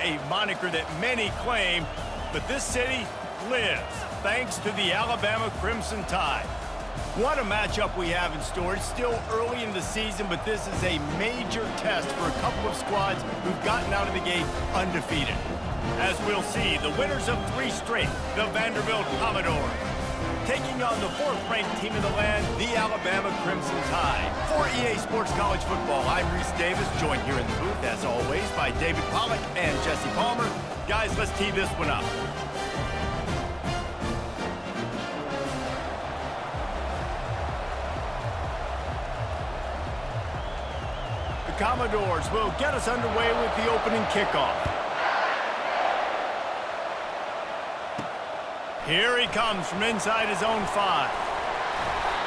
a moniker that many claim, but this city lives thanks to the Alabama Crimson Tide. What a matchup we have in store. It's still early in the season, but this is a major test for a couple of squads who've gotten out of the gate undefeated. As we'll see, the winners of 3 straight, the Vanderbilt Commodores, taking on the 4th-ranked team in the land, the Alabama Crimson Tide. For EA Sports College Football, I'm Reese Davis, joined here in the booth, as always, by David Pollack and Jesse Palmer. Guys, let's tee this one up. The Commodores will get us underway with the opening kickoff. Here he comes from inside his own 5.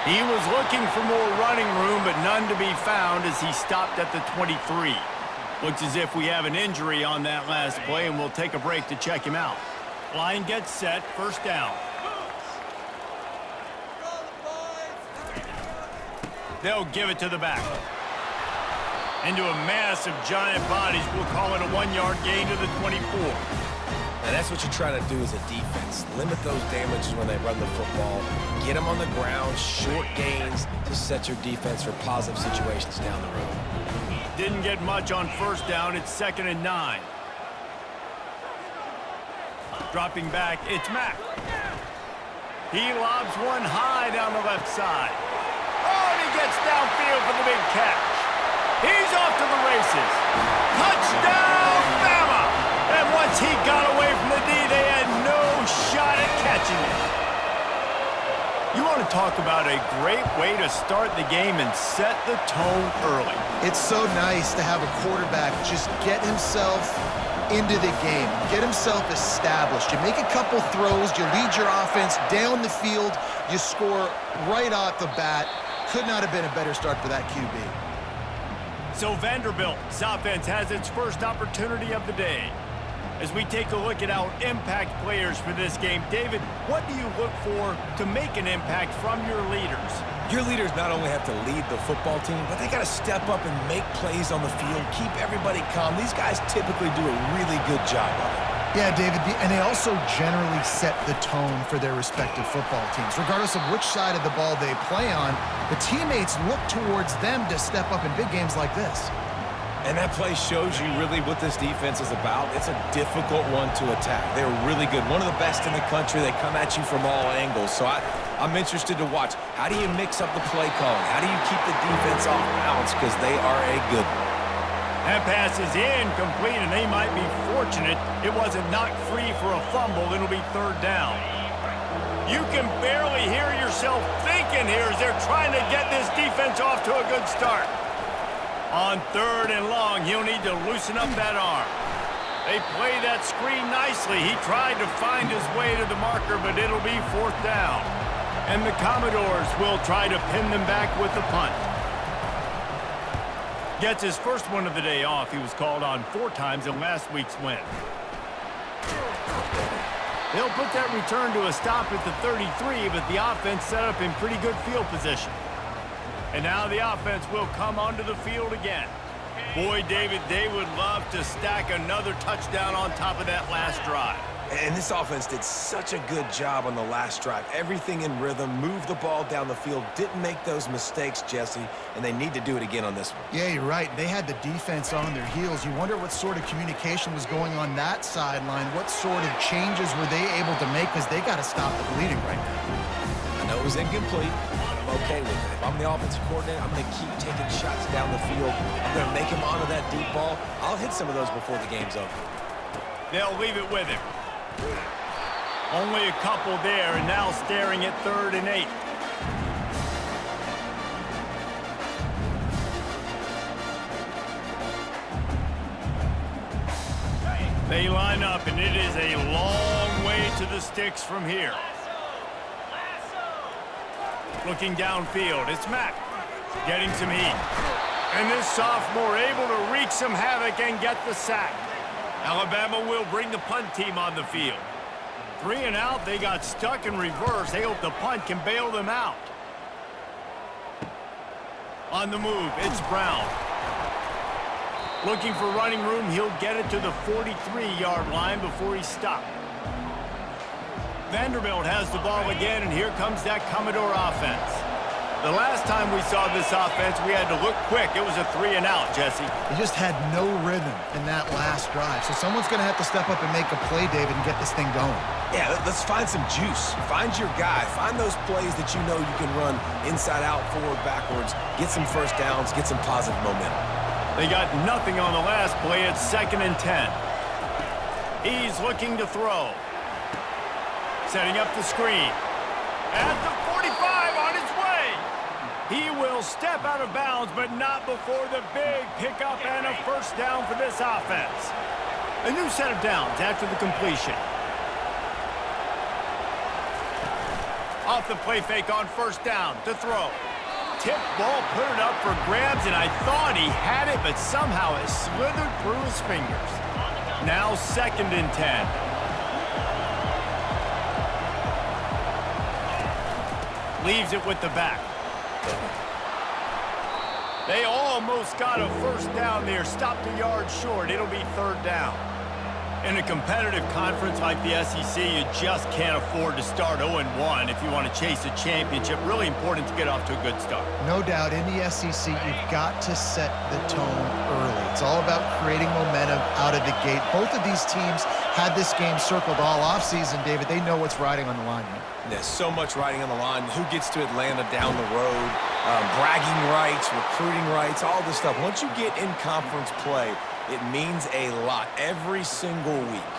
He was looking for more running room, but none to be found as he stopped at the 23. Looks as if we have an injury on that last play, and we'll take a break to check him out. Line gets set, first down. They'll give it to the back. Into a mass of giant bodies, we'll call it a 1-yard gain to the 24. And that's what you're trying to do as a defense. Limit those damages when they run the football. Get them on the ground, short gains to set your defense for positive situations down the road. Didn't get much on first down. It's 2nd and 9. Dropping back, it's Mack. He lobs one high down the left side. Oh, and he gets downfield for the big catch. He's off to the races. Touchdown, Bama! And once he got away from the D, they had no shot at catching it. You want to talk about a great way to start the game and set the tone early. It's so nice to have a quarterback just get himself into the game, get himself established. You make a couple throws, you lead your offense down the field, you score right off the bat. Could not have been a better start for that QB. So Vanderbilt's offense has its first opportunity of the day. As we take a look at our impact players for this game, David, what do you look for to make an impact from your leaders? Your leaders not only have to lead the football team, but they got to step up and make plays on the field, keep everybody calm. These guys typically do a really good job of it. Yeah, David, and they also generally set the tone for their respective football teams. Regardless of which side of the ball they play on, the teammates look towards them to step up in big games like this. And that play shows you really what this defense is about. It's a difficult one to attack. They're really good. One of the best in the country. They come at you from all angles. So I'm interested to watch. How do you mix up the play calling? How do you keep the defense off balance? Because they are a good one. That pass is incomplete, and they might be fortunate it wasn't knocked free for a fumble. It'll be 3rd down. You can barely hear yourself thinking here as they're trying to get this defense off to a good start. On 3rd and long, he'll need to loosen up that arm. They play that screen nicely. He tried to find his way to the marker, but it'll be 4th down. And the Commodores will try to pin them back with the punt. Gets his first one of the day off. He was called on 4 times in last week's win. They'll put that return to a stop at the 33, but the offense set up in pretty good field position. And now the offense will come onto the field again. Boy, David, they would love to stack another touchdown on top of that last drive. And this offense did such a good job on the last drive. Everything in rhythm, moved the ball down the field, didn't make those mistakes, Jesse, and they need to do it again on this one. Yeah, you're right. They had the defense on their heels. You wonder what sort of communication was going on that sideline. What sort of changes were they able to make, because they got to stop the bleeding right now. I know it was incomplete, but I'm okay with it. If I'm the offensive coordinator, I'm going to keep taking shots down the field. I'm going to make him honor that deep ball. I'll hit some of those before the game's over. They'll leave it with him. Only a couple there, and now staring at 3rd and 8. They line up, and it is a long way to the sticks from here. Looking downfield, it's Mack getting some heat. And this sophomore able to wreak some havoc and get the sack. Alabama will bring the punt team on the field. 3 and out, they got stuck in reverse. They hope the punt can bail them out. On the move, it's Brown. Looking for running room, he'll get it to the 43-yard line before he's stopped. Vanderbilt has the ball again, and here comes that Commodore offense. The last time we saw this offense, we had to look quick. It was a 3-and-out, Jesse. He just had no rhythm in that last drive. So someone's going to have to step up and make a play, David, and get this thing going. Yeah, let's find some juice. Find your guy. Find those plays that you know you can run inside out, forward, backwards. Get some first downs. Get some positive momentum. They got nothing on the last play. It's 2nd and 10. He's looking to throw. Setting up the screen. At the 45 on its way. He will step out of bounds, but not before the big pickup and a first down for this offense. A new set of downs after the completion. Off the play fake on first down to throw. Tip ball, put it up for grabs, and I thought he had it, but somehow it slithered through his fingers. Now 2nd and 10. Leaves it with the back. They almost got a first down there. Stopped a yard short. It'll be 3rd down. In a competitive conference like the SEC, you just can't afford to start 0-1 if you want to chase a championship. Really important to get off to a good start. No doubt, in the SEC, you've got to set the tone early. It's all about creating momentum out of the gate. Both of these teams had this game circled all offseason, David. They know what's riding on the line here. There's so much riding on the line. Who gets to Atlanta down the road? Bragging rights, recruiting rights, all this stuff. Once you get in conference play, it means a lot every single week.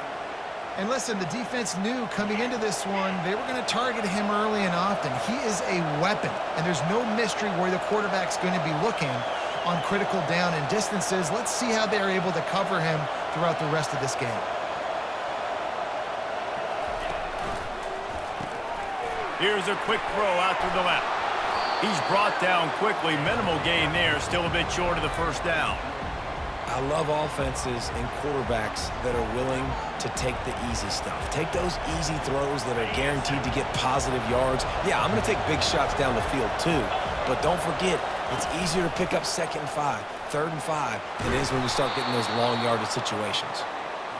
And listen, the defense knew coming into this one, they were going to target him early and often. He is a weapon, and there's no mystery where the quarterback's going to be looking on critical down and distances. Let's see how they're able to cover him throughout the rest of this game. Here's a quick throw out to the left. He's brought down quickly. Minimal gain there, still a bit short of the first down. I love offenses and quarterbacks that are willing to take the easy stuff. Take those easy throws that are guaranteed to get positive yards. Yeah, I'm going to take big shots down the field too. But don't forget, it's easier to pick up 2nd and 5, 3rd and 5 than it is when you start getting those long yardage situations.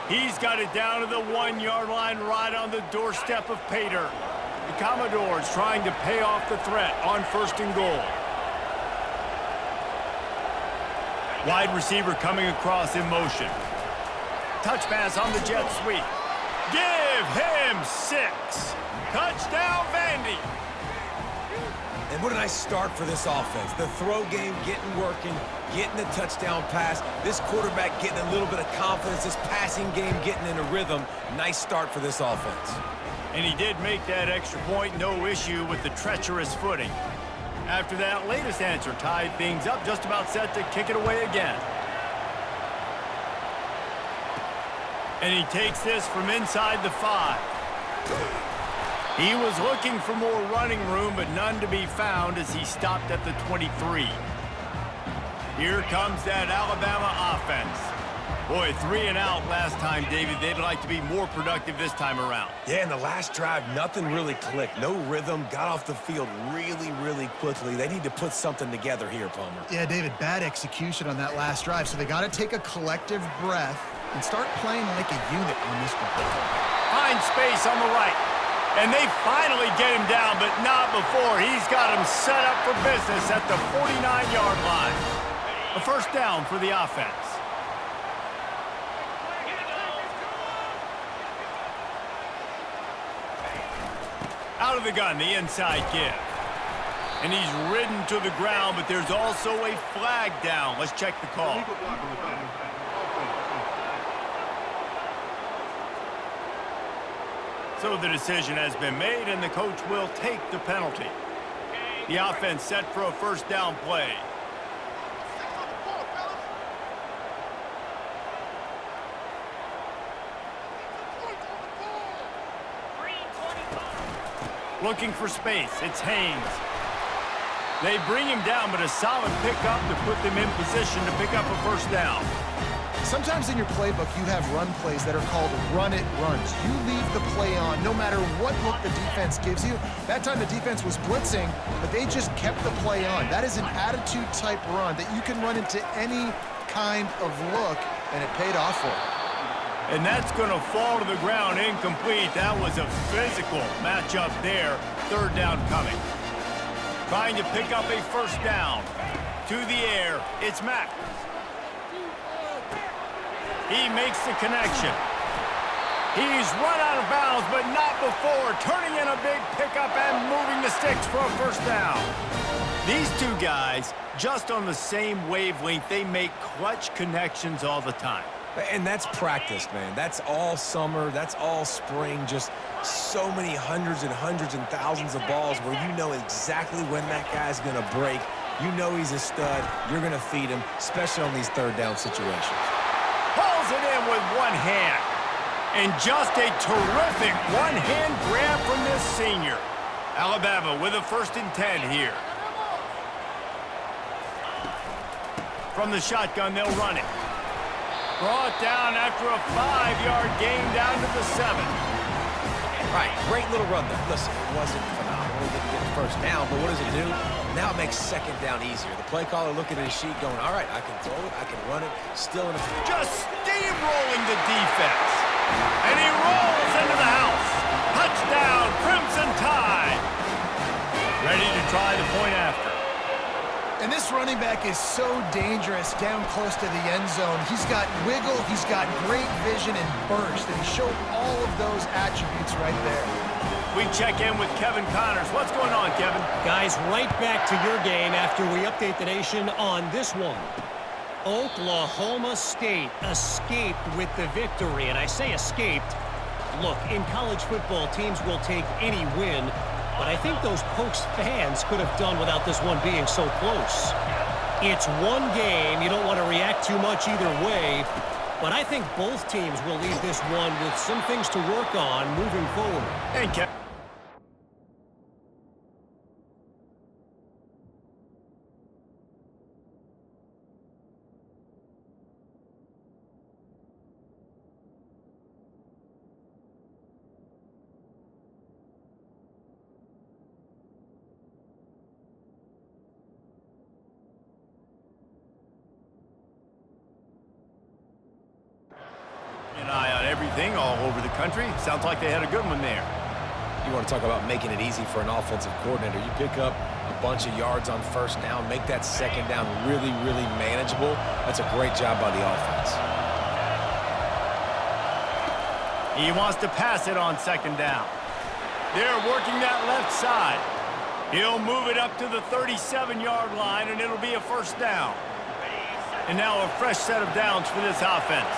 He's got it down to the 1-yard line right on the doorstep of Pater. The Commodores trying to pay off the threat on 1st and goal. Wide receiver coming across in motion. Touch pass on the jet sweep. Give him 6. Touchdown, Vandy. And what a nice start for this offense. The throw game getting working, getting the touchdown pass. This quarterback getting a little bit of confidence. This passing game getting in a rhythm. Nice start for this offense. And he did make that extra point, no issue with the treacherous footing. After that latest answer tied things up, just about set to kick it away again. And he takes this from inside the 5. He was looking for more running room, but none to be found as he stopped at the 23. Here comes that Alabama offense. Boy, 3-and-out last time, David. They'd like to be more productive this time around. Yeah, in the last drive, nothing really clicked. No rhythm. Got off the field really, really quickly. They need to put something together here, Palmer. Yeah, David, bad execution on that last drive. So they got to take a collective breath and start playing like a unit on this one. Find space on the right. And they finally get him down, but not before. He's got him set up for business at the 49-yard line. A first down for the offense. Out of the gun, the inside give. And he's ridden to the ground, but there's also a flag down. Let's check the call. So the decision has been made, and the coach will take the penalty. The offense set for a first down play. Looking for space. It's Haynes. They bring him down, but a solid pickup to put them in position to pick up a first down. Sometimes in your playbook, you have run plays that are called run-it runs. You leave the play on no matter what look the defense gives you. That time the defense was blitzing, but they just kept the play on. That is an attitude-type run that you can run into any kind of look, and it paid off for him. And that's going to fall to the ground incomplete. That was a physical matchup there. Third down coming. Trying to pick up a first down. To the air, it's Mack. He makes the connection. He's run out of bounds, but not before. Turning in a big pickup and moving the sticks for a first down. These two guys, just on the same wavelength, they make clutch connections all the time. And that's practice, man. That's all summer. That's all spring. Just so many hundreds and thousands of balls where you know exactly when that guy's going to break. You know he's a stud. You're going to feed him, especially on these third down situations. Pulls it in with one hand. And just a terrific one-hand grab from this senior. Alabama with a 1st and 10 here. From the shotgun, they'll run it. Brought down after a 5-yard gain down to the 7. Right, great little run there. Listen, it wasn't phenomenal. He didn't get the first down, but what does it do? Now it makes second down easier. The play caller looking at his sheet going, all right, I can throw it, I can run it, still in a... Just steamrolling the defense. And he rolls into the house. Touchdown, Crimson Tide. Ready to try the point after. And this running back is so dangerous down close to the end zone. He's got wiggle, he's got great vision and burst, and he showed all of those attributes right there. We check in with Kevin Connors. What's going on, Kevin? Guys, right back to your game after we update the nation on this one. Oklahoma State escaped with the victory, and I say escaped. Look, in college football, teams will take any win, but I think those Pokes fans could have done without this one being so close. It's one game. You don't want to react too much either way, but I think both teams will leave this one with some things to work on moving forward. And Kevin. Eye on everything all over the country. Sounds like they had a good one there. You want to talk about making it easy for an offensive coordinator. You pick up a bunch of yards on first down, make that second down really, really manageable. That's a great job by the offense. He wants to pass it on second down. They're working that left side. He'll move it up to the 37-yard line, and it'll be a first down. And now a fresh set of downs for this offense.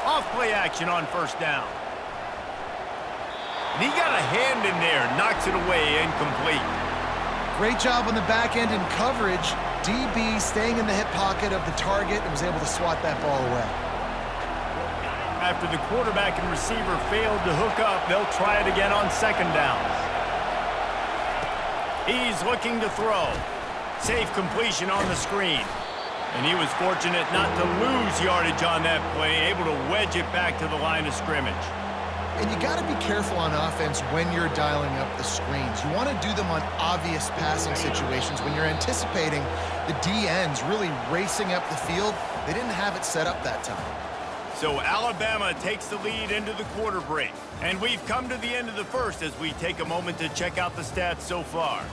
Off-play action on first down. And he got a hand in there, knocks it away, incomplete. Great job on the back end in coverage. DB staying in the hip pocket of the target and was able to swat that ball away. After the quarterback and receiver failed to hook up, they'll try it again on second down. He's looking to throw. Safe completion on the screen. And he was fortunate not to lose yardage on that play, able to wedge it back to the line of scrimmage. And you got to be careful on offense when you're dialing up the screens. You want to do them on obvious passing situations. When you're anticipating the DNs really racing up the field, they didn't have it set up that time. So Alabama takes the lead into the quarter break. And we've come to the end of the first as we take a moment to check out the stats so far.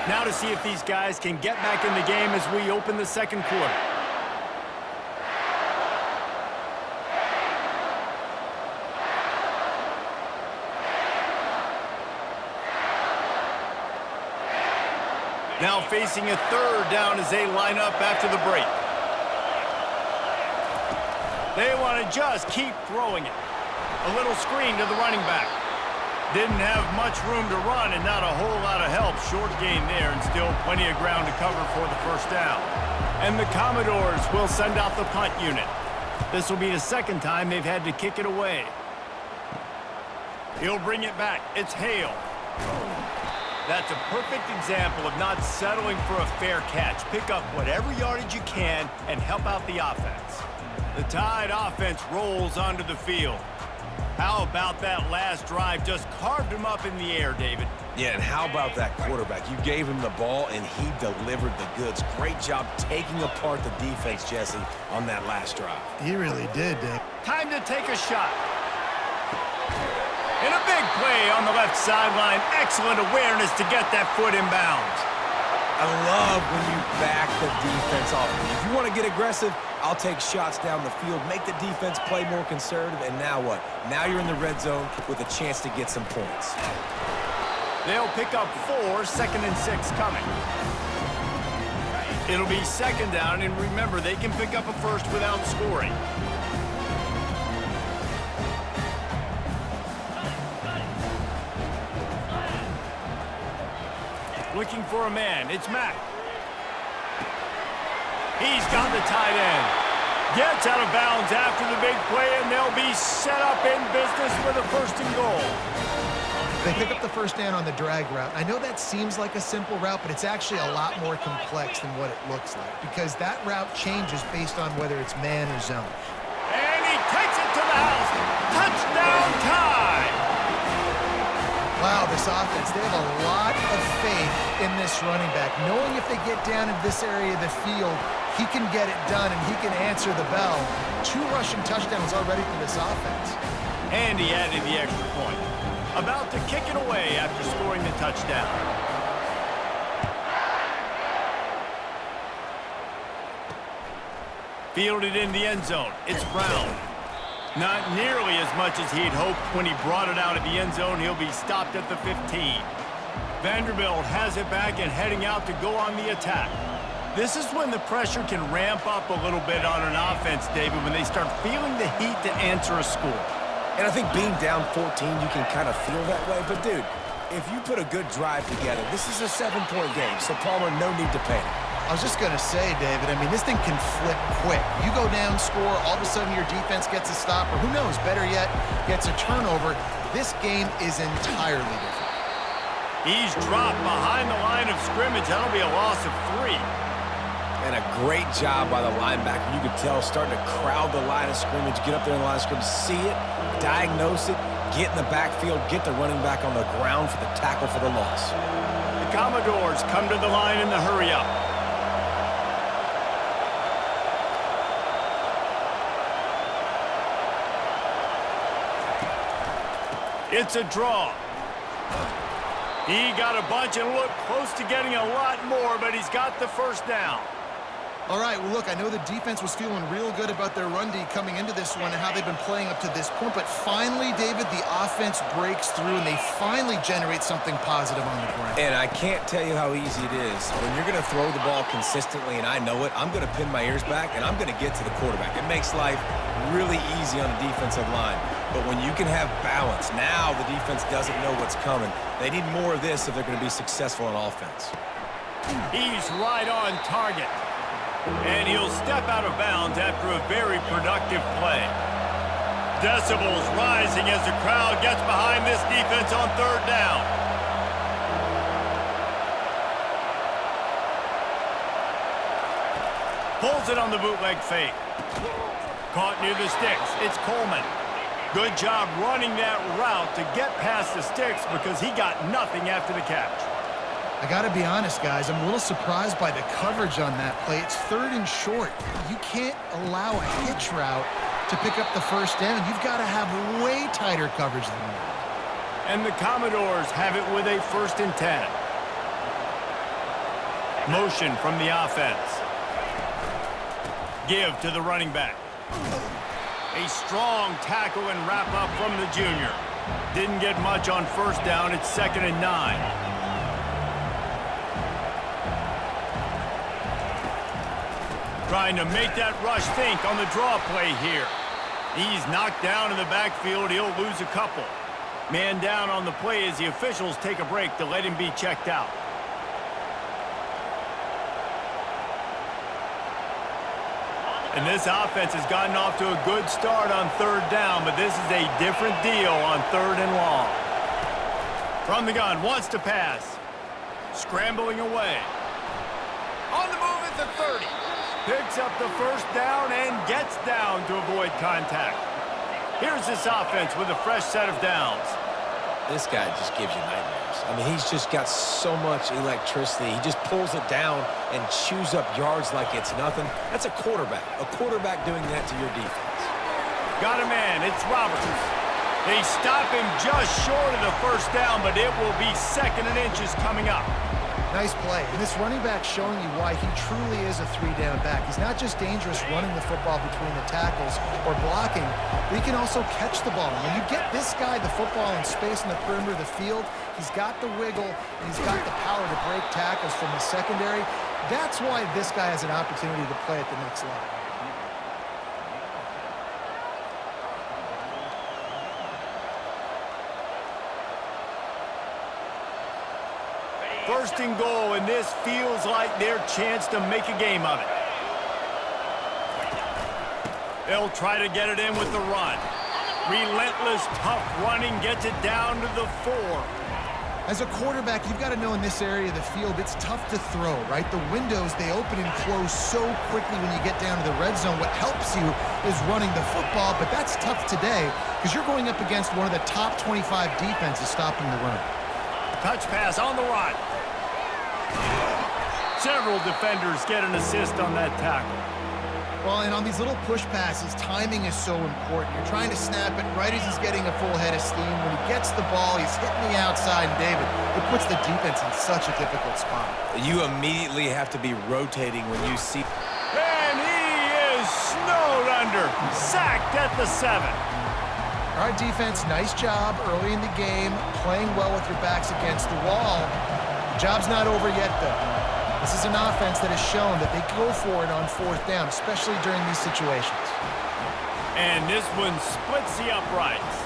Now to see if these guys can get back in the game as we open the second quarter. Now facing a third down as they line up after the break. They want to just keep throwing it. A little screen to the running back. Didn't have much room to run and not a whole lot of help. Short gain there and still plenty of ground to cover for the first down. And the Commodores will send out the punt unit. This will be the second time they've had to kick it away. He'll bring it back. It's Hale. That's a perfect example of not settling for a fair catch. Pick up whatever yardage you can and help out the offense. The Tide offense rolls onto the field. How about that last drive? Just carved him up in the air, David. Yeah, and how about that quarterback? You gave him the ball, and he delivered the goods. Great job taking apart the defense, Jesse, on that last drive. He really did, Dave. Time to take a shot. And a big play on the left sideline. Excellent awareness to get that foot in bounds. I love when you back the defense off. If you want to get aggressive, I'll take shots down the field, make the defense play more conservative, and now what? Now you're in the red zone with a chance to get some points. They'll pick up 4, 2nd and 6 coming. It'll be 2nd down, and remember, they can pick up a first without scoring. Looking for a man. It's Mack. He's got the tight end. Gets out of bounds after the big play, and they'll be set up in business with a 1st and goal. They pick up the first down on the drag route. I know that seems like a simple route, but it's actually a lot more complex than what it looks like because that route changes based on whether it's man or zone. And he takes it to the house. Touchdown time! Wow, this offense, they have a lot of faith in this running back, knowing if they get down in this area of the field, he can get it done and he can answer the bell. 2 rushing touchdowns already for this offense. And he added the extra point. About to kick it away after scoring the touchdown. Fielded in the end zone. It's Brown. Not nearly as much as he'd hoped when he brought it out of the end zone. He'll be stopped at the 15. Vanderbilt has it back and heading out to go on the attack. This is when the pressure can ramp up a little bit on an offense, David, when they start feeling the heat to answer a score. And I think being down 14, you can kind of feel that way. But, dude, if you put a good drive together, this is a 7-point game, so Palmer, no need to panic. I was just going to say, David, I mean, this thing can flip quick. You go down, score, all of a sudden your defense gets a stop, or who knows, better yet, gets a turnover. This game is entirely different. He's dropped behind the line of scrimmage. That'll be a loss of 3. And a great job by the linebacker. You could tell starting to crowd the line of scrimmage, get up there in the line of scrimmage, see it, diagnose it, get in the backfield, get the running back on the ground for the tackle for the loss. The Commodores come to the line in the hurry-up. It's a draw. He got a bunch and looked close to getting a lot more, but he's got the first down. All right, well, look, I know the defense was feeling real good about their run D coming into this one and how they've been playing up to this point, but finally, David, the offense breaks through and they finally generate something positive on the ground. And I can't tell you how easy it is. When you're going to throw the ball consistently, and I know it, I'm going to pin my ears back, and I'm going to get to the quarterback. It makes life really easy on the defensive line. But when you can have balance, now the defense doesn't know what's coming. They need more of this if they're going to be successful on offense. He's right on target. And he'll step out of bounds after a very productive play. Decibels rising as the crowd gets behind this defense on 3rd down. Pulls it on the bootleg fake. Caught near the sticks. It's Coleman. Good job running that route to get past the sticks because he got nothing after the catch. I got to be honest, guys, I'm a little surprised by the coverage on that play. It's 3rd and short. You can't allow a hitch route to pick up the first down. You've got to have way tighter coverage than that. And the Commodores have it with a 1st and 10. Motion from the offense. Give to the running back. A strong tackle and wrap up from the junior. Didn't get much on 1st down. It's 2nd and 9. Trying to make that rush think on the draw play here. He's knocked down in the backfield. He'll lose a couple. Man down on the play as the officials take a break to let him be checked out. And this offense has gotten off to a good start on 3rd down, but this is a different deal on 3rd and long. From the gun, wants to pass. Scrambling away. On the move at the 30. Picks up the first down and gets down to avoid contact. Here's this offense with a fresh set of downs. This guy just gives you nightmares. I mean, he's just got so much electricity. He just pulls it down and chews up yards like it's nothing. That's a quarterback doing that to your defense. Got a man. It's Roberts. They stop him just short of the first down, but it will be 2nd and inches coming up. Nice play. And this running back showing you why he truly is a 3-down back. He's not just dangerous running the football between the tackles or blocking, but he can also catch the ball. When you get this guy the football in space in the perimeter of the field, he's got the wiggle and he's got the power to break tackles from the secondary. That's why this guy has an opportunity to play at the next level. 1st and goal, and this feels like their chance to make a game of it. They'll try to get it in with the run. Relentless, tough running gets it down to the 4. As a quarterback, you've got to know in this area of the field, it's tough to throw, right? The windows, they open and close so quickly when you get down to the red zone. What helps you is running the football, but that's tough today because you're going up against one of the top 25 defenses stopping the run. Touch pass on the run. Several defenders get an assist on that tackle. Well, and on these little push passes, timing is so important. You're trying to snap it right as he's getting a full head of steam. When he gets the ball, he's hitting the outside, and David, it puts the defense in such a difficult spot. You immediately have to be rotating when you see... And he is snowed under. Sacked at the 7. All right, defense, nice job early in the game, playing well with your backs against the wall. The job's not over yet, though. This is an offense that has shown that they go for it on 4th down, especially during these situations. And this one splits the uprights.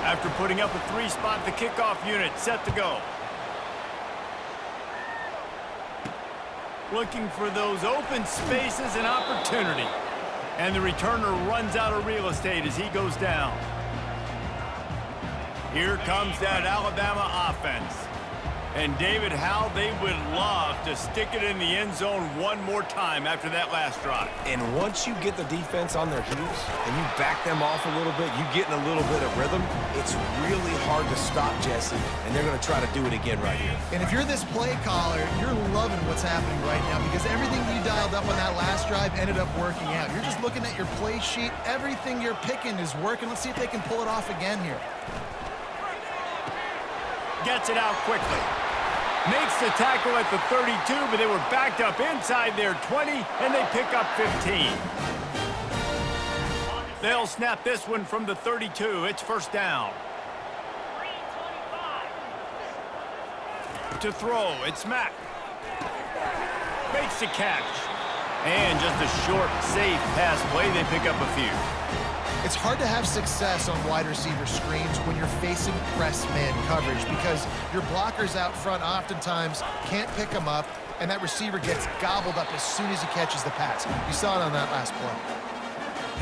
After putting up a 3-spot, the kickoff unit set to go. Looking for those open spaces and opportunity. And the returner runs out of real estate as he goes down. Here comes that Alabama offense. And David, how they would love to stick it in the end zone one more time after that last drive. And once you get the defense on their heels and you back them off a little bit, you get in a little bit of rhythm, it's really hard to stop Jesse, and they're going to try to do it again right here. And if you're this play caller, you're loving what's happening right now because everything you dialed up on that last drive ended up working out. You're just looking at your play sheet. Everything you're picking is working. Let's see if they can pull it off again here. Gets it out quickly. Makes the tackle at the 32, but they were backed up inside their 20, and they pick up 15. They'll snap this one from the 32. It's 1st down. To throw, it's Mack. Makes the catch. And just a short, safe pass play. They pick up a few. It's hard to have success on wide receiver screens when you're facing press man coverage because your blockers out front oftentimes can't pick them up, and that receiver gets gobbled up as soon as he catches the pass. You saw it on that last play.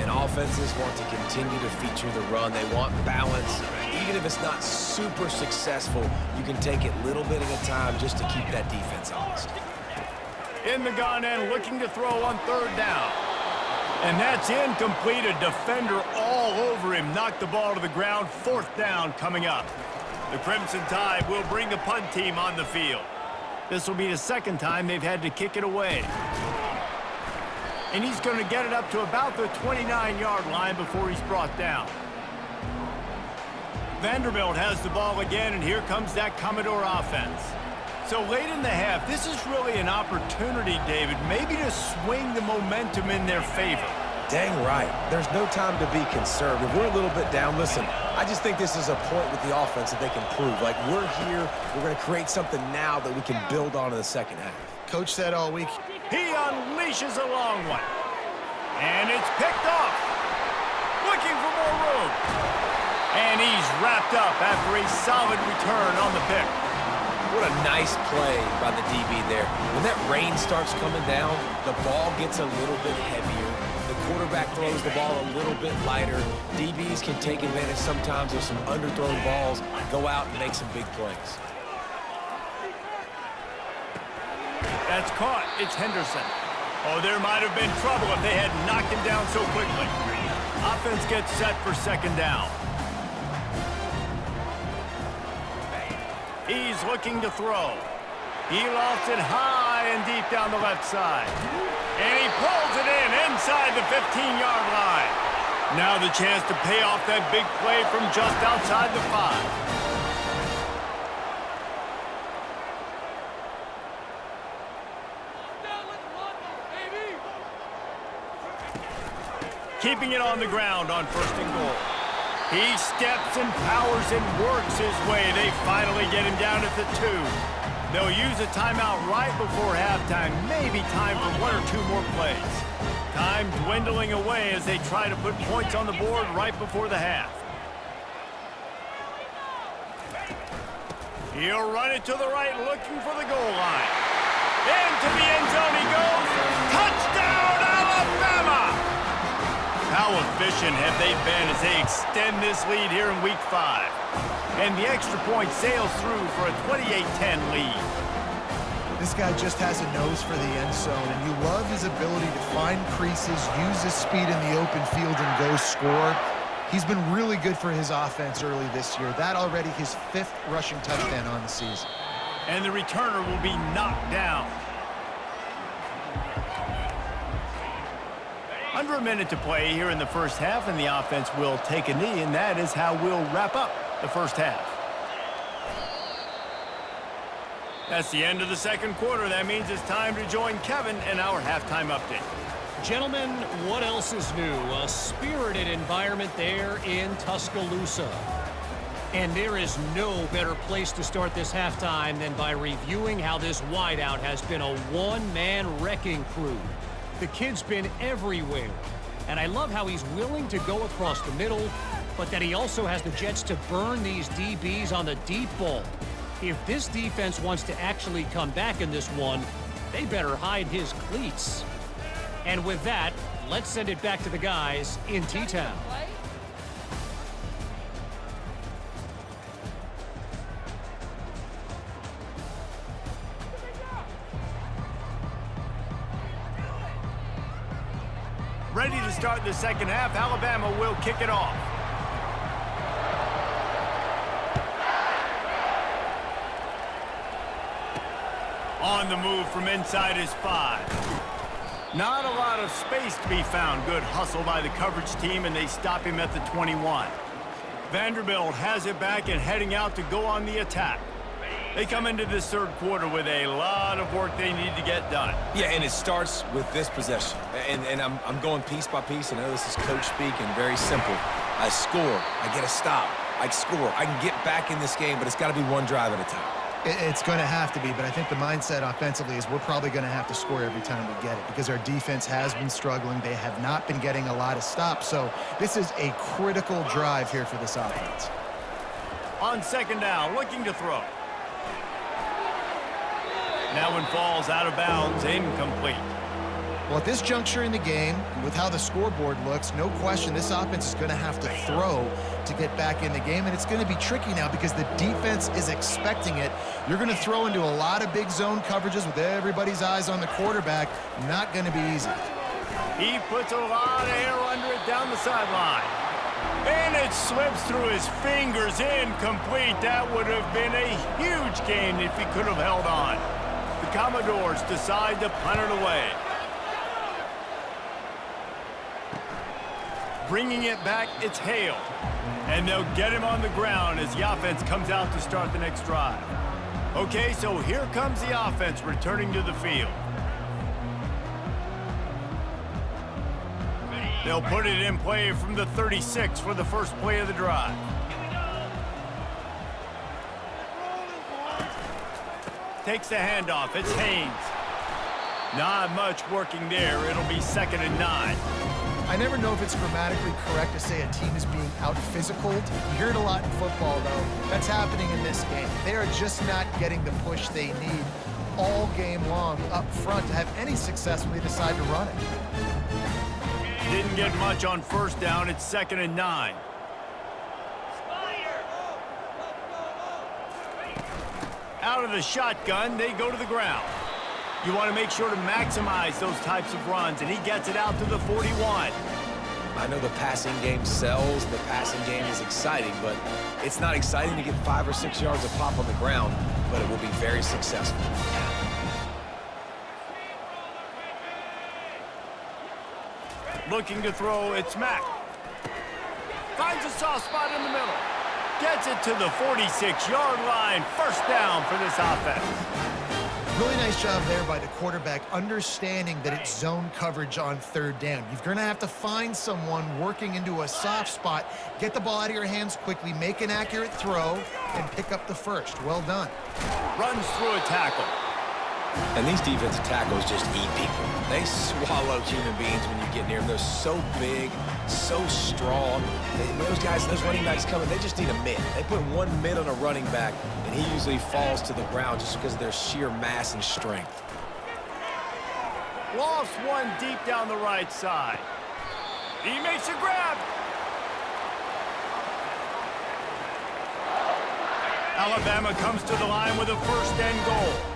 And offenses want to continue to feature the run. They want balance. Even if it's not super successful, you can take it little bit at a time just to keep that defense honest. In the gun and looking to throw on 3rd down. And that's incomplete. A defender all over him. Knocked the ball to the ground. 4th down coming up. The Crimson Tide will bring the punt team on the field. This will be the 2nd time they've had to kick it away. And he's going to get it up to about the 29-yard line before he's brought down. Vanderbilt has the ball again, and here comes that Commodore offense. So late in the half, this is really an opportunity, David, maybe to swing the momentum in their favor. Dang right. There's no time to be conservative. We're a little bit down. Listen, I just think this is a point with the offense that they can prove. Like, we're here. We're going to create something now that we can build on in the 2nd half. Coach said all week. He unleashes a long one. And it's picked off. Looking for more room. And he's wrapped up after a solid return on the pick. What a nice play by the DB there. When that rain starts coming down, the ball gets a little bit heavier. The quarterback throws the ball a little bit lighter. DBs can take advantage sometimes of some underthrown balls, go out and make some big plays. That's caught. It's Henderson. Oh, there might have been trouble if they had knocked him down so quickly. Offense gets set for second down. He's looking to throw. He lofts it high and deep down the left side. And he pulls it in inside the 15-yard line. Now the chance to pay off that big play from just outside the 5. Keeping it on the ground on first and goal. He steps and powers and works his way. They finally get him down at the 2. They'll use a timeout right before halftime. Maybe time for 1 or 2 more plays. Time dwindling away as they try to put points on the board right before the half. He'll run it to the right, looking for the goal line. Into the end zone he goes. Touchdown, Alabama! How efficient have they been as they extend this lead here in Week 5? And the extra point sails through for a 28-10 lead. This guy just has a nose for the end zone, and you love his ability to find creases, use his speed in the open field, and go score. He's been really good for his offense early this year. That already his 5th rushing touchdown on the season. And the returner will be knocked down. Under a minute to play here in the first half, and the offense will take a knee, and that is how we'll wrap up the first half. That's the end of the second quarter. That means it's time to join Kevin in our halftime update. Gentlemen, what else is new? A spirited environment there in Tuscaloosa. And there is no better place to start this halftime than by reviewing how this wideout has been a one-man wrecking crew. The kid's been everywhere, and I love how he's willing to go across the middle, but that he also has the jets to burn these DBs on the deep ball. If this defense wants to actually come back in this one, they better hide his cleats. And with that, let's send it back to the guys in T-Town. Ready to start the second half. Alabama will kick it off. On the move from inside his 5. Not a lot of space to be found. Good hustle by the coverage team, and they stop him at the 21. Vanderbilt has it back and heading out to go on the attack. They come into this third quarter with a lot of work they need to get done. Yeah, and it starts with this possession. And I'm going piece by piece. I know this is coach speak and very simple. I score. I get a stop. I score. I can get back in this game, but it's got to be one drive at a time. It's going to have to be, but I think the mindset offensively is we're probably going to have to score every time we get it because our defense has been struggling. They have not been getting a lot of stops, so this is a critical drive here for this offense. On second down, looking to throw. That one falls out of bounds, incomplete. Well, at this juncture in the game, with how the scoreboard looks, no question this offense is going to have to throw to get back in the game, and it's going to be tricky now because the defense is expecting it. You're going to throw into a lot of big zone coverages with everybody's eyes on the quarterback. Not going to be easy. He puts a lot of air under it down the sideline. And it slips through his fingers, incomplete. That would have been a huge gain if he could have held on. The Commodores decide to punt it away. Bringing it back, it's Hale. And they'll get him on the ground as the offense comes out to start the next drive. Okay, so here comes the offense returning to the field. They'll put it in play from the 36 for the first play of the drive. Takes the handoff. It's Haynes. Not much working there. It'll be 2nd and 9. I never know if it's grammatically correct to say a team is being out-physicaled. You hear it a lot in football, though. That's happening in this game. They are just not getting the push they need all game long up front to have any success when they decide to run it. Didn't get much on first down. It's 2nd and 9. Out of the shotgun, they go to the ground. You want to make sure to maximize those types of runs, and he gets it out to the 41. I know the passing game sells, the passing game is exciting, but it's not exciting to get 5 or 6 yards of pop on the ground, but it will be very successful. Looking to throw, it's Mack. Finds a soft spot in the middle. Gets it to the 46-yard line. First down for this offense. Really nice job there by the quarterback, understanding that it's zone coverage on third down. You're going to have to find someone working into a soft spot, get the ball out of your hands quickly, make an accurate throw, and pick up the first. Well done. Runs through a tackle. And these defensive tackles just eat people. They swallow human beings when you get near them. They're so big, so strong. Those guys, those running backs coming, they just need a mid. They put one mid on a running back, and he usually falls to the ground just because of their sheer mass and strength. Lofts one deep down the right side. He makes a grab. Alabama comes to the line with a first and goal.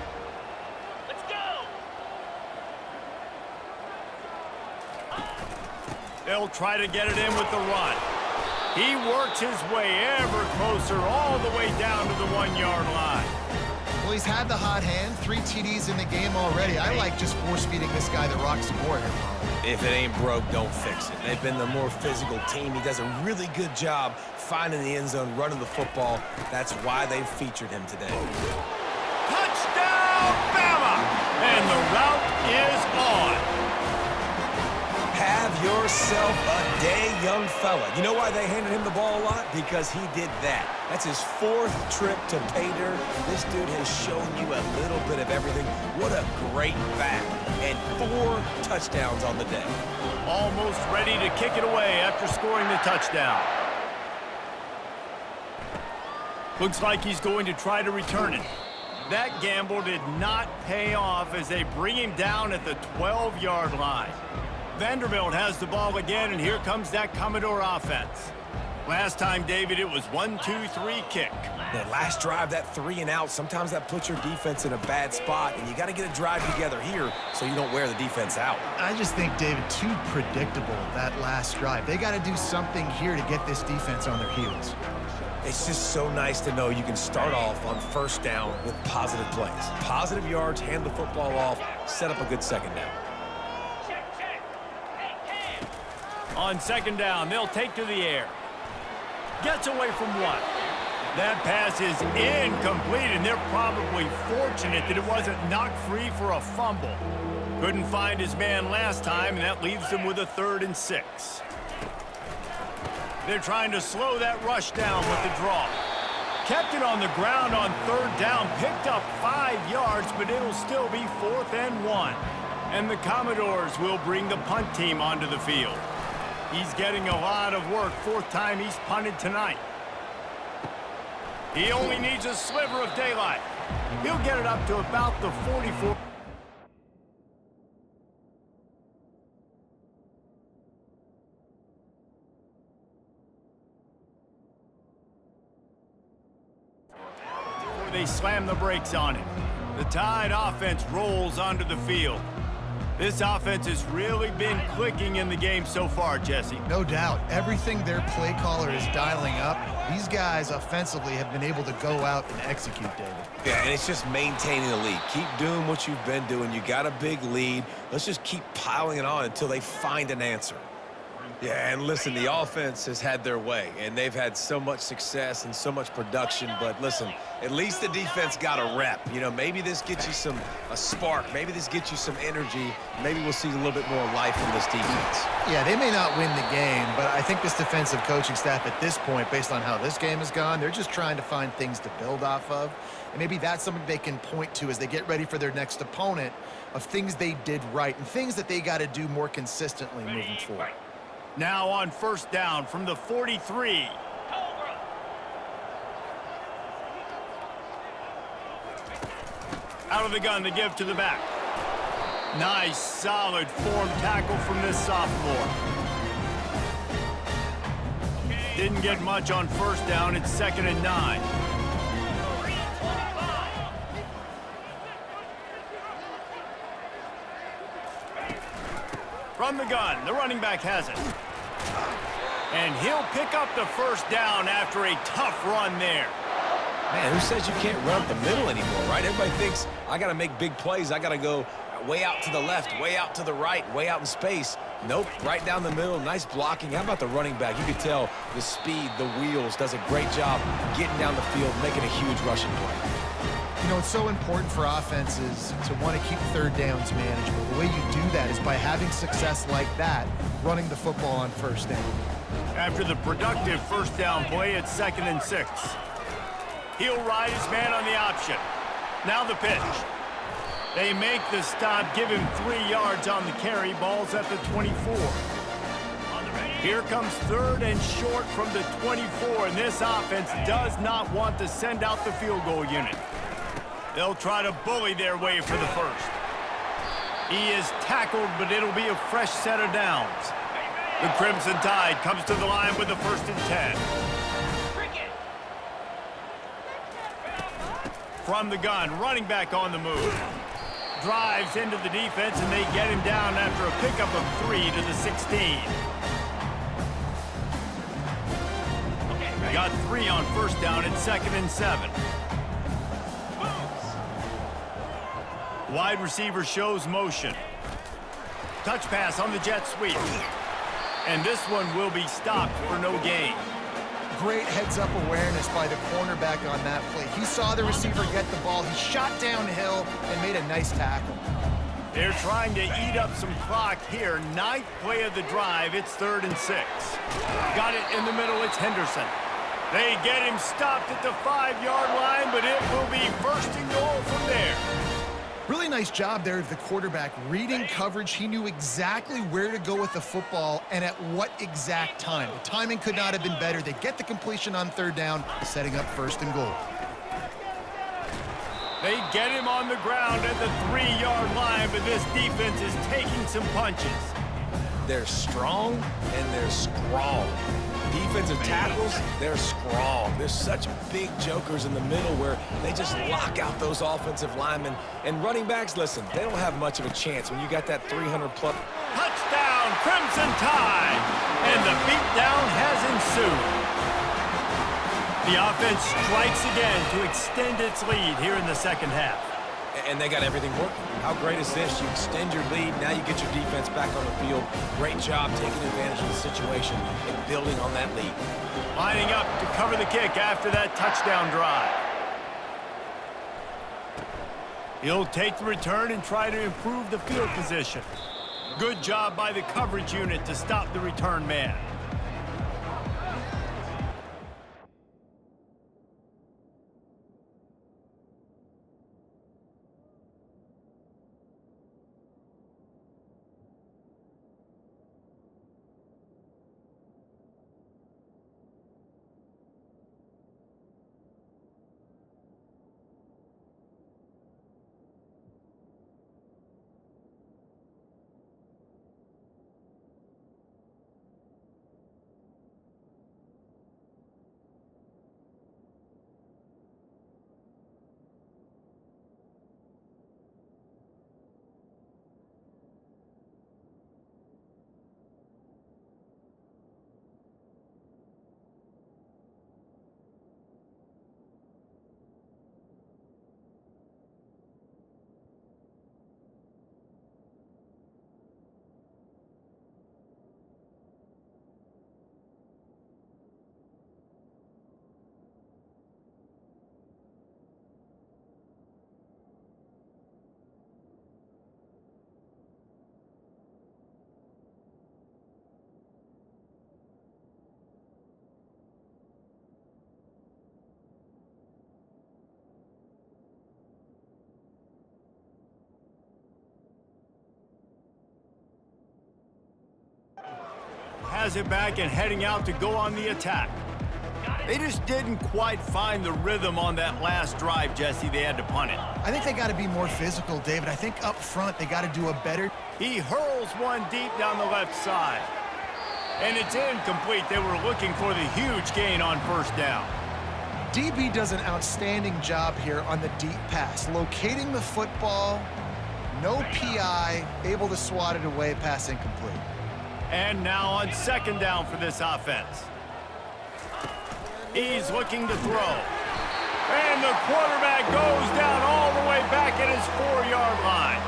They'll try to get it in with the run. He works his way ever closer all the way down to the 1-yard line. Well, he's had the hot hand, 3 TDs in the game already. I like just force-feeding this guy the rock some more here, Paul. If it ain't broke, don't fix it. They've been the more physical team. He does a really good job finding the end zone, running the football. That's why they've featured him today. Touchdown, Bama! And the route is on. Have yourself a day, young fella. You know why they handed him the ball a lot? Because he did that. That's his 4th trip to pay dirt. This dude has shown you a little bit of everything. What a great back. And 4 touchdowns on the day. Almost ready to kick it away after scoring the touchdown. Looks like he's going to try to return it. That gamble did not pay off as they bring him down at the 12-yard line. Vanderbilt has the ball again, and here comes that Commodore offense. Last time, David, it was 1-2-3 kick. That last drive, that 3 and out, sometimes that puts your defense in a bad spot, and you got to get a drive together here so you don't wear the defense out. I just think, David, too predictable, that last drive. They got to do something here to get this defense on their heels. It's just so nice to know you can start off on first down with positive plays. Positive yards, hand the football off, set up a good second down. On second down, they'll take to the air. Gets away from one. That pass is incomplete, and they're probably fortunate that it wasn't knocked free for a fumble. Couldn't find his man last time, and that leaves them with a 3rd and 6. They're trying to slow that rush down with the draw. Kept it on the ground on 3rd down, picked up 5 yards, but it'll still be 4th and 1. And the Commodores will bring the punt team onto the field. He's getting a lot of work, 4th time he's punted tonight. He only needs a sliver of daylight. He'll get it up to about the 44. Before they slam the brakes on it. The Tide offense rolls onto the field. This offense has really been clicking in the game so far, Jesse. No doubt. Everything their play caller is dialing up, these guys offensively have been able to go out and execute, David. Yeah, and it's just maintaining the lead. Keep doing what you've been doing. You got a big lead. Let's just keep piling it on until they find an answer. Yeah, and listen, the offense has had their way, and they've had so much success and so much production, but listen, at least the defense got a rep. You know, maybe this gets you a spark. Maybe this gets you some energy. Maybe we'll see a little bit more life from this defense. Yeah, they may not win the game, but I think this defensive coaching staff at this point, based on how this game has gone, they're just trying to find things to build off of. And maybe that's something they can point to as they get ready for their next opponent of things they did right and things that they got to do more consistently moving forward. Now on first down from the 43. Out of the gun to give to the back. Nice, solid form tackle from this sophomore. Didn't get much on first down. It's 2nd and 9. From the gun, the running back has it. And he'll pick up the first down after a tough run there. Man, who says you can't run up the middle anymore, right? Everybody thinks I got to make big plays. I got to go way out to the left, way out to the right, way out in space. Nope, right down the middle, nice blocking. How about the running back? You could tell the speed, the wheels, does a great job getting down the field, making a huge rushing play. You know, it's so important for offenses to want to keep third downs manageable. The way you do that is by having success like that, running the football on first down. After the productive first down play, it's 2nd and 6. He'll ride his man on the option. Now the pitch. They make the stop, give him 3 yards on the carry. Ball's at the 24. Here comes 3rd and short from the 24, and this offense does not want to send out the field goal unit. They'll try to bully their way for the first. He is tackled, but it'll be a fresh set of downs. The Crimson Tide comes to the line with the 1st and 10. From the gun, running back on the move. Drives into the defense, and they get him down after a pickup of 3 to the 16. Got 3 on first down at 2nd and 7. Wide receiver shows motion. Touch pass on the jet sweep. And this one will be stopped for no gain. Great heads-up awareness by the cornerback on that play. He saw the receiver get the ball. He shot downhill and made a nice tackle. They're trying to eat up some clock here. 9th play of the drive. It's 3rd and 6. Got it in the middle. It's Henderson. They get him stopped at the 5-yard line, but it will be 1st and goal from there. Really nice job there of the quarterback reading coverage. He knew exactly where to go with the football and at what exact time. The timing could not have been better. They get the completion on 3rd down, setting up 1st and goal. They get him on the ground at the 3-yard line, but this defense is taking some punches. They're strong and they're strong. Defensive tackles, they're strong. There's such big jokers in the middle where they just lock out those offensive linemen. And running backs, listen, they don't have much of a chance when you got that 300-plus. Touchdown, Crimson Tide! And the beatdown has ensued. The offense strikes again to extend its lead here in the 2nd half. And they got everything working. How great is this? You extend your lead, now you get your defense back on the field. Great job taking advantage of the situation and building on that lead. Lining up to cover the kick after that touchdown drive. He'll take the return and try to improve the field position. Good job by the coverage unit to stop the return man. Has it back and heading out to go on the attack. They just didn't quite find the rhythm on that last drive, Jesse. They had to punt it. I think they got to be more physical, David. I think up front they got to do a better. He hurls one deep down the left side. And it's incomplete. They were looking for the huge gain on 1st down. DB does an outstanding job here on the deep pass. Locating the football, no PI, able to swat it away, pass incomplete. And now on second down for this offense. He's looking to throw. And the quarterback goes down all the way back at his 4-yard line.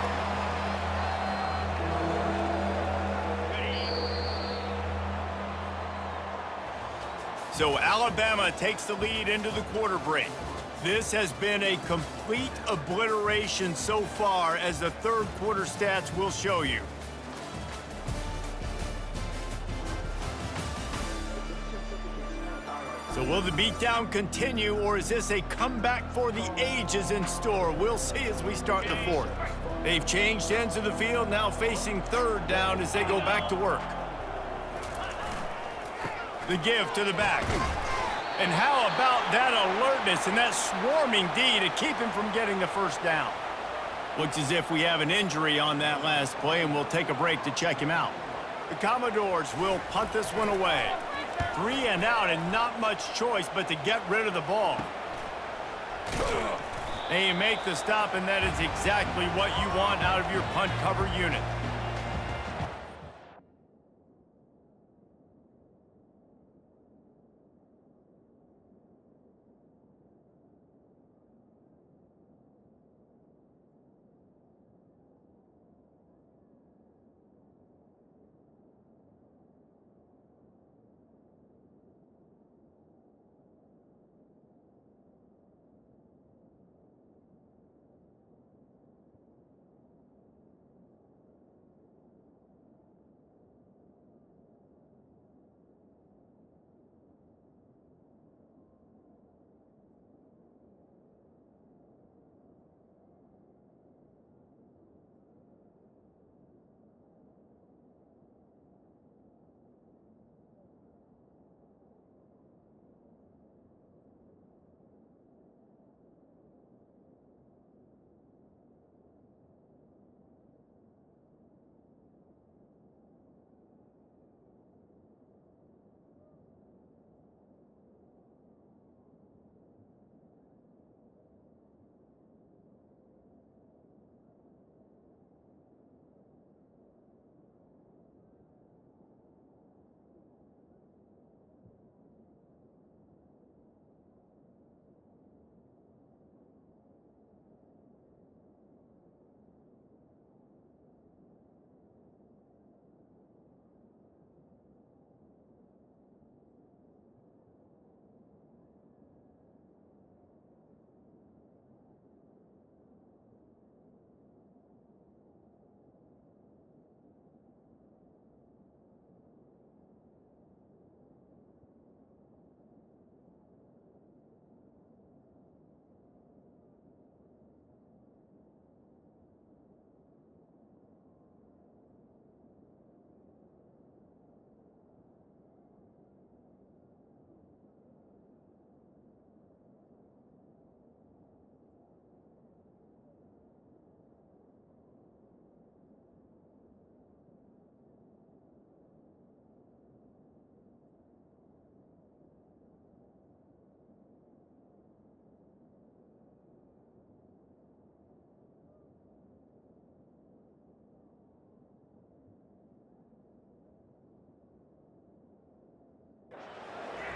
So Alabama takes the lead into the quarter break. This has been a complete obliteration so far, as the third quarter stats will show you. So will the beatdown continue, or is this a comeback for the ages in store? We'll see as we start the fourth. They've changed ends of the field, now facing third down as they go back to work. The give to the back. And how about that alertness and that swarming D to keep him from getting the first down? Looks as if we have an injury on that last play, and we'll take a break to check him out. The Commodores will punt this one away. 3 and out, and not much choice but to get rid of the ball. They make the stop, and that is exactly what you want out of your punt cover unit.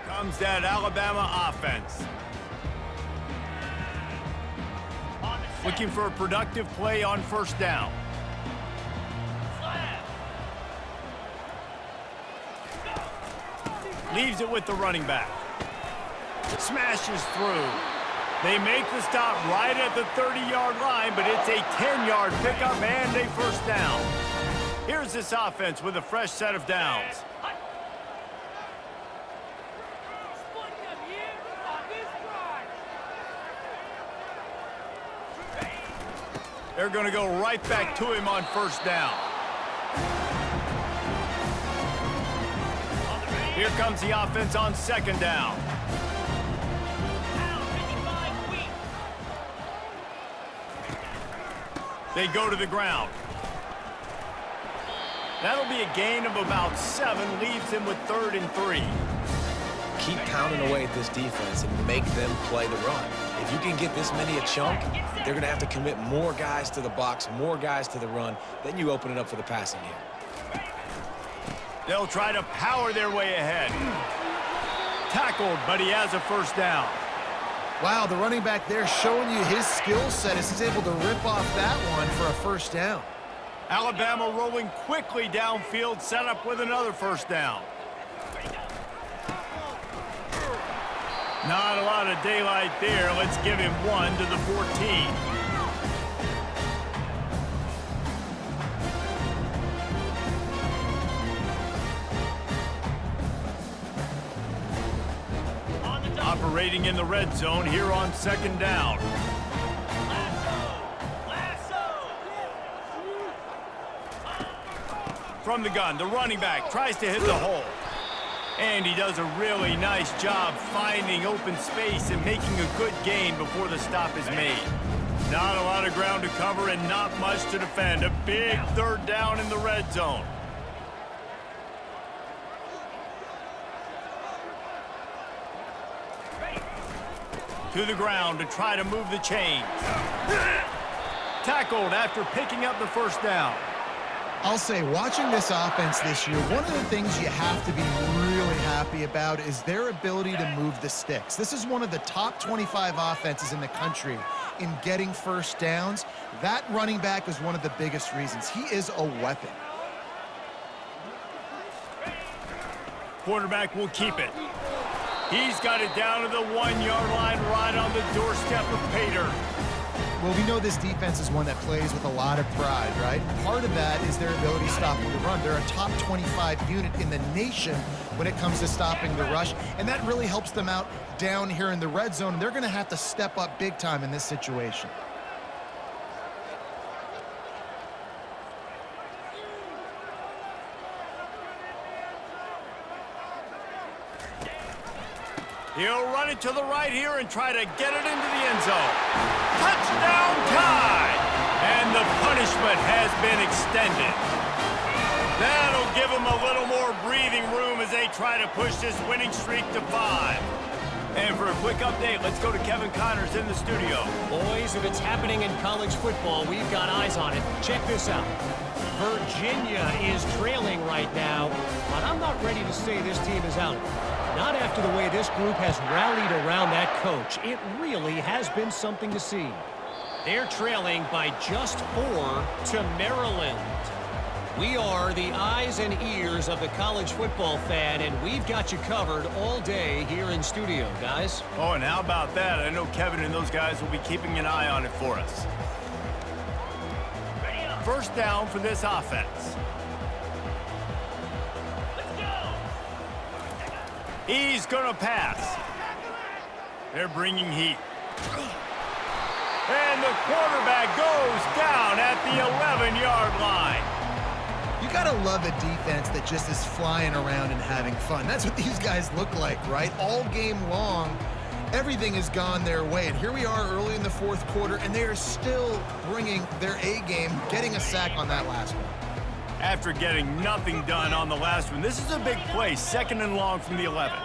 Comes that Alabama offense. Looking for a productive play on first down. Leaves it with the running back. Smashes through. They make the stop right at the 30-yard line, but it's a 10-yard pickup and a first down. Here's this offense with a fresh set of downs. They're going to go right back to him on first down. Here comes the offense on second down. They go to the ground. That'll be a gain of about 7, leaves them with 3rd and 3. Keep pounding away at this defense and make them play the run. If you can get this many a chunk, they're going to have to commit more guys to the box, more guys to the run. Then you open it up for the passing game. They'll try to power their way ahead. Tackled, but he has a first down. Wow, the running back there showing you his skill set as he's able to rip off that one for a first down. Alabama rolling quickly downfield, set up with another first down. Not a lot of daylight there. Let's give him 1 to the 14. Operating in the red zone here on second down. From the gun, the running back tries to hit the hole. And he does a really nice job finding open space and making a good gain before the stop is made. Not a lot of ground to cover and not much to defend. A big third down in the red zone. To the ground to try to move the chains. Tackled after picking up the first down. I'll say, watching this offense this year, one of the things you have to be really happy about is their ability to move the sticks. This is one of the top 25 offenses in the country in getting first downs. That running back is one of the biggest reasons. He is a weapon. Quarterback will keep it. He's got it down to the 1-yard line right on the doorstep of Pater. Well, we know this defense is one that plays with a lot of pride, right? Part of that is their ability stopping the run. They're a top 25 unit in the nation when it comes to stopping the rush, and that really helps them out down here in the red zone. They're going to have to step up big time in this situation. He'll run it to the right here and try to get it into the end zone. Touchdown tie! And the punishment has been extended. That'll give him a little more breathing room as they try to push this winning streak to 5. And for a quick update, let's go to Kevin Connors in the studio. Boys, if it's happening in college football, we've got eyes on it. Check this out. Virginia is trailing right now, but I'm not ready to say this team is out. Not after the way this group has rallied around that coach. It really has been something to see. They're trailing by just 4 to Maryland. We are the eyes and ears of the college football fan, and we've got you covered all day here in studio, guys. Oh, and how about that? I know Kevin and those guys will be keeping an eye on it for us. First down for this offense. He's going to pass. They're bringing heat. And the quarterback goes down at the 11-yard line. You got to love a defense that just is flying around and having fun. That's what these guys look like, right? All game long, everything has gone their way. And here we are early in the fourth quarter, and they are still bringing their A game, getting a sack on that last one. After getting nothing done on the last one, this is a big play, 2nd and long from the 11.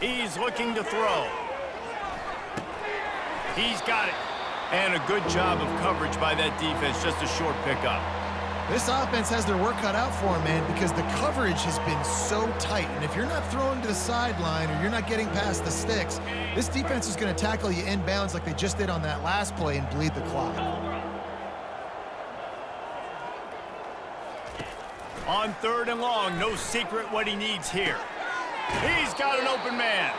He's looking to throw. He's got it. And a good job of coverage by that defense, just a short pickup. This offense has their work cut out for them, man, because the coverage has been so tight. And if you're not throwing to the sideline or you're not getting past the sticks, this defense is going to tackle you inbounds like they just did on that last play and bleed the clock. On 3rd and long, no secret what he needs here. He's got an open man.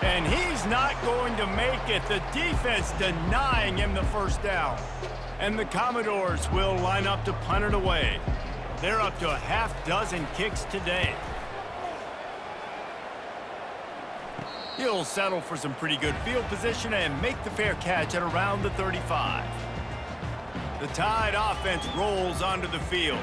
And he's not going to make it. The defense denying him the first down. And the Commodores will line up to punt it away. They're up to a half-dozen kicks today. He'll settle for some pretty good field position and make the fair catch at around the 35. The Tide offense rolls onto the field.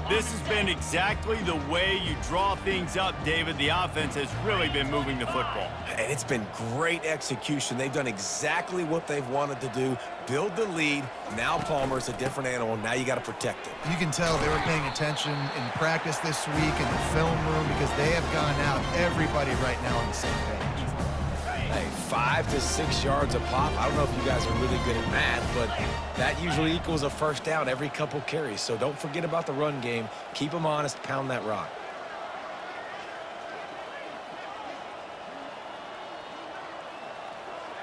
This has been exactly the way you draw things up, David. The offense has really been moving the football. And it's been great execution. They've done exactly what they've wanted to do. Build the lead. Now Palmer's a different animal. Now you got to protect it. You can tell they were paying attention in practice this week in the film room because they have gone out, everybody right now on the same page. Hey, 5 to 6 yards a pop. I don't know if you guys are really good at math, but that usually equals a first down every couple carries. So don't forget about the run game. Keep them honest, pound that rock.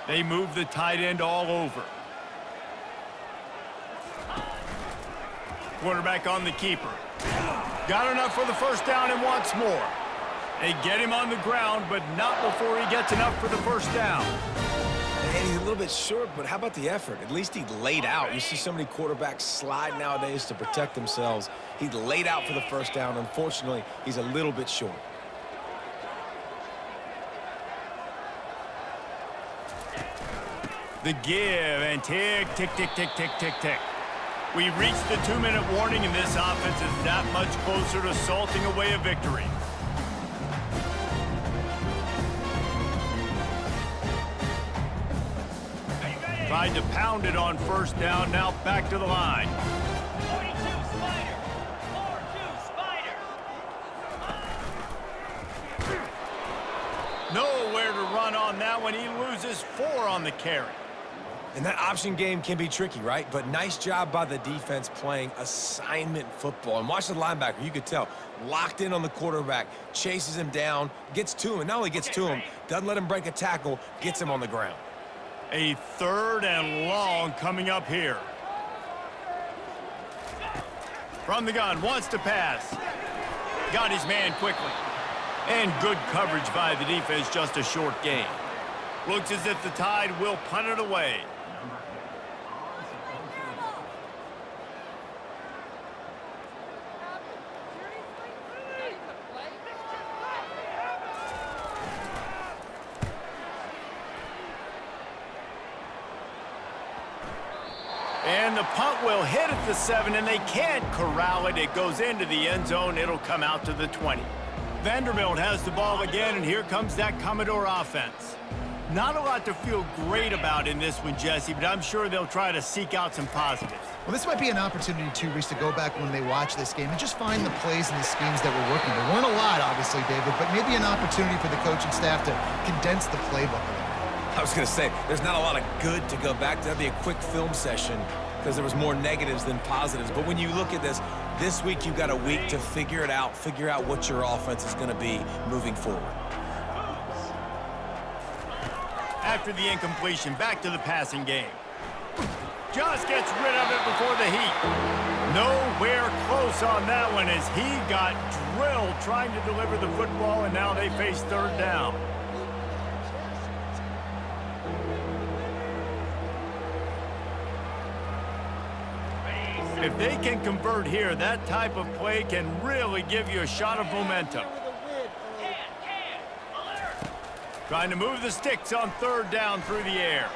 They move the tight end all over. Quarterback on the keeper. Got enough for the first down and wants more. They get him on the ground, but not before he gets enough for the first down. And he's a little bit short, but how about the effort? At least he laid out. You see so many quarterbacks slide nowadays to protect themselves. He laid out for the first down. Unfortunately, he's a little bit short. The give and tick, tick, tick, tick, tick, tick, tick. We reached the 2-minute warning, and this offense is that much closer to salting away a victory. Tried to pound it on first down, now back to the line. 42 Spider. 4-2 Spider. Nowhere to run on that one. He loses 4 on the carry. And that option game can be tricky, right? But nice job by the defense playing assignment football. And watch the linebacker. You could tell. Locked in on the quarterback. Chases him down. Gets to him. And not only gets to him, doesn't let him break a tackle. Gets him on the ground. A 3rd and long coming up here. From the gun. Wants to pass. Got his man quickly. And good coverage by the defense. Just a short gain. Looks as if the Tide will punt it away. And the punt will hit at the 7, and they can't corral it. It goes into the end zone. It'll come out to the 20. Vanderbilt has the ball again, and here comes that Commodore offense. Not a lot to feel great about in this one, Jesse, but I'm sure they'll try to seek out some positives. Well, this might be an opportunity, too, Reese, to go back when they watch this game and just find the plays and the schemes that were working. There weren't a lot, obviously, David, but maybe an opportunity for the coaching staff to condense the playbook a little. I was going to say, there's not a lot of good to go back to. That'd be a quick film session because there was more negatives than positives. But when you look at this week you've got a week to figure it out, figure out what your offense is going to be moving forward. After the incompletion, back to the passing game. Just gets rid of it before the heat. Nowhere close on that one as he got drilled trying to deliver the football, and now they face 3rd down. If they can convert here, that type of play can really give you a shot of momentum. Trying to move the sticks on 3rd down through the air.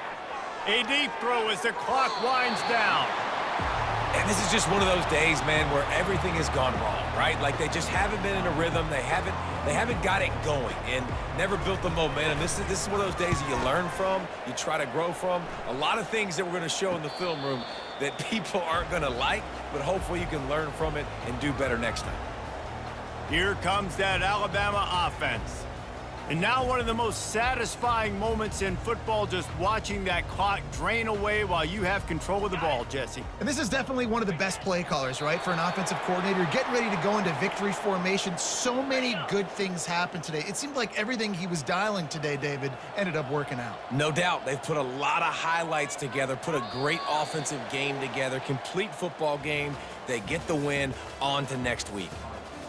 A deep throw as the clock winds down. And this is just one of those days, man, where everything has gone wrong, right? Like they just haven't been in a rhythm. They haven't got it going and never built the momentum. This is one of those days that you learn from, you try to grow from. A lot of things that we're going to show in the film room that people aren't going to like, but hopefully you can learn from it and do better next time. Here comes that Alabama offense. And now one of the most satisfying moments in football, just watching that clock drain away while you have control of the ball, Jesse. And this is definitely one of the best play callers, right, for an offensive coordinator. Getting ready to go into victory formation. So many good things happened today. It seemed like everything he was dialing today, David, ended up working out. No doubt. They've put a lot of highlights together, put a great offensive game together, complete football game. They get the win. On to next week.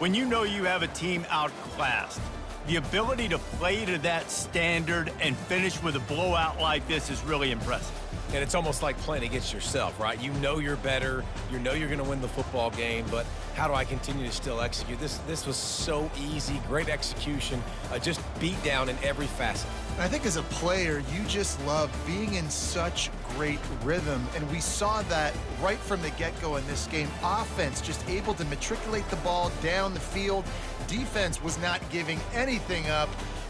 When you know you have a team outclassed, the ability to play to that standard and finish with a blowout like this is really impressive. And it's almost like playing against yourself, right? You know you're better. You know you're going to win the football game, but how do I continue to still execute? This was so easy. Great execution. Just beat down in every facet. And I think as a player, you just love being in such great rhythm, and we saw that right from the get-go in this game. Offense just able to matriculate the ball down the field. Defense was not giving anything up.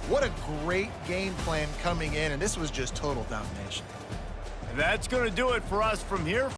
What a great game plan coming in, and this was just total domination. That's going to do it for us from here.